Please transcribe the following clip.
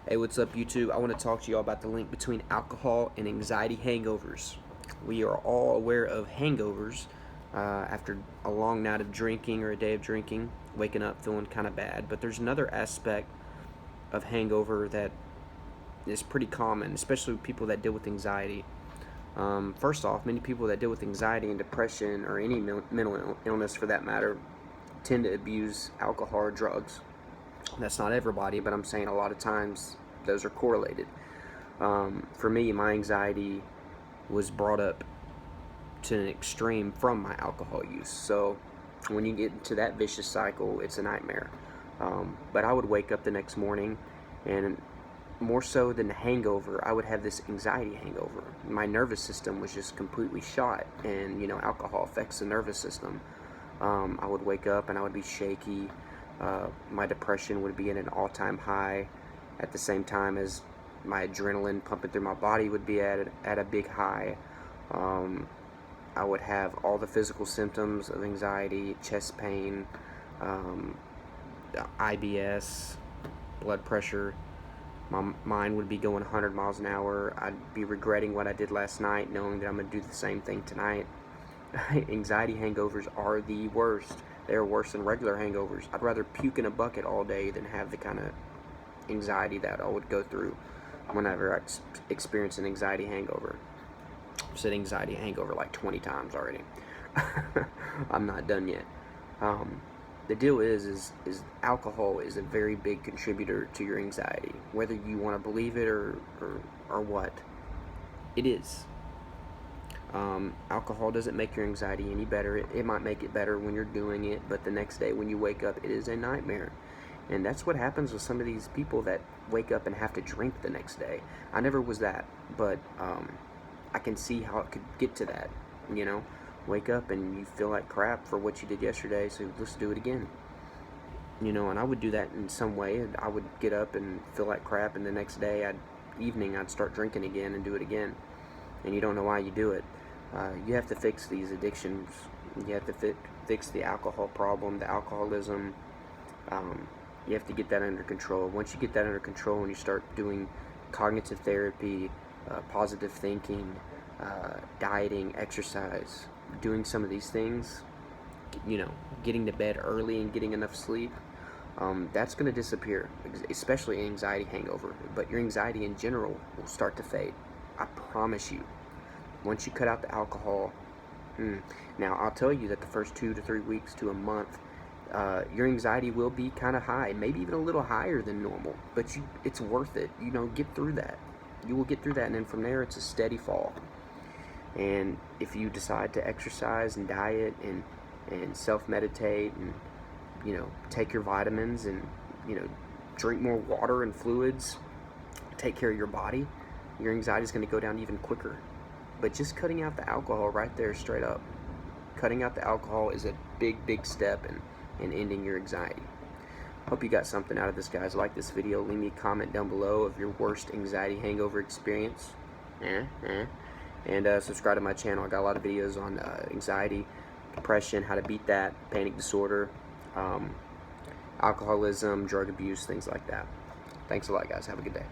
Hey, what's up, YouTube? I want to talk to you all about the link between alcohol and anxiety hangovers. We are all aware of hangovers after a long night of drinking or a day of drinking, waking up feeling kind of bad. But there's another aspect of hangover that is pretty common, especially with people that deal with anxiety. First off, many people that deal with anxiety and depression or any mental illness for that matter tend to abuse alcohol or drugs. That's not everybody, but I'm saying a lot of times those are correlated. For me, my anxiety was brought up to an extreme from my alcohol use. So when you get into that vicious cycle, it's a nightmare. But I would wake up the next morning, and more so than a hangover, I would have this anxiety hangover. My nervous system was just completely shot, and alcohol affects the nervous system. I would wake up and I would be shaky. My depression would be at an all-time high, at the same time as my adrenaline pumping through my body would be at a big high. I would have all the physical symptoms of anxiety, chest pain, IBS, blood pressure. My mind would be going 100 miles an hour. I'd be regretting what I did last night, knowing that I'm going to do the same thing tonight. Anxiety hangovers are the worst. They're worse than regular hangovers. I'd rather puke in a bucket all day than have the kind of anxiety that I would go through whenever I experience an anxiety hangover. I've said anxiety hangover like 20 times already. I'm not done yet. The deal is alcohol is a very big contributor to your anxiety, whether you want to believe it or what. It is. Alcohol doesn't make your anxiety any better. It might make it better when you're doing it, but the next day when you wake up, it is a nightmare. And that's what happens with some of these people that wake up and have to drink the next day. I never was that, but I can see how it could get to that. Wake up and you feel like crap for what you did yesterday, so let's do it again. And I would do that in some way. I would get up and feel like crap, and the next day, I'd start drinking again and do it again. And you don't know why you do it. You have to fix these addictions. You have to fix the alcohol problem, the alcoholism. You have to get that under control. Once you get that under control and you start doing cognitive therapy, positive thinking, dieting, exercise, doing some of these things, getting to bed early and getting enough sleep, that's going to disappear, especially anxiety hangover. But your anxiety in general will start to fade. I promise you. Once you cut out the alcohol, now I'll tell you that the first 2 to 3 weeks to a month, your anxiety will be kind of high, maybe even a little higher than normal, but it's worth it. Get through that. You will get through that, and then from there it's a steady fall. And if you decide to exercise and diet and self-meditate and take your vitamins and drink more water and fluids, take care of your body, your anxiety is going to go down even quicker. But just cutting out the alcohol right there, straight up, cutting out the alcohol is a big step in ending your anxiety. Hope you got something out of this, guys. Like this video, leave me a comment down below of your worst anxiety hangover experience. And subscribe to my channel. I got a lot of videos on anxiety, depression, how to beat that, panic disorder, alcoholism, drug abuse, things like that. Thanks a lot, guys. Have a good day.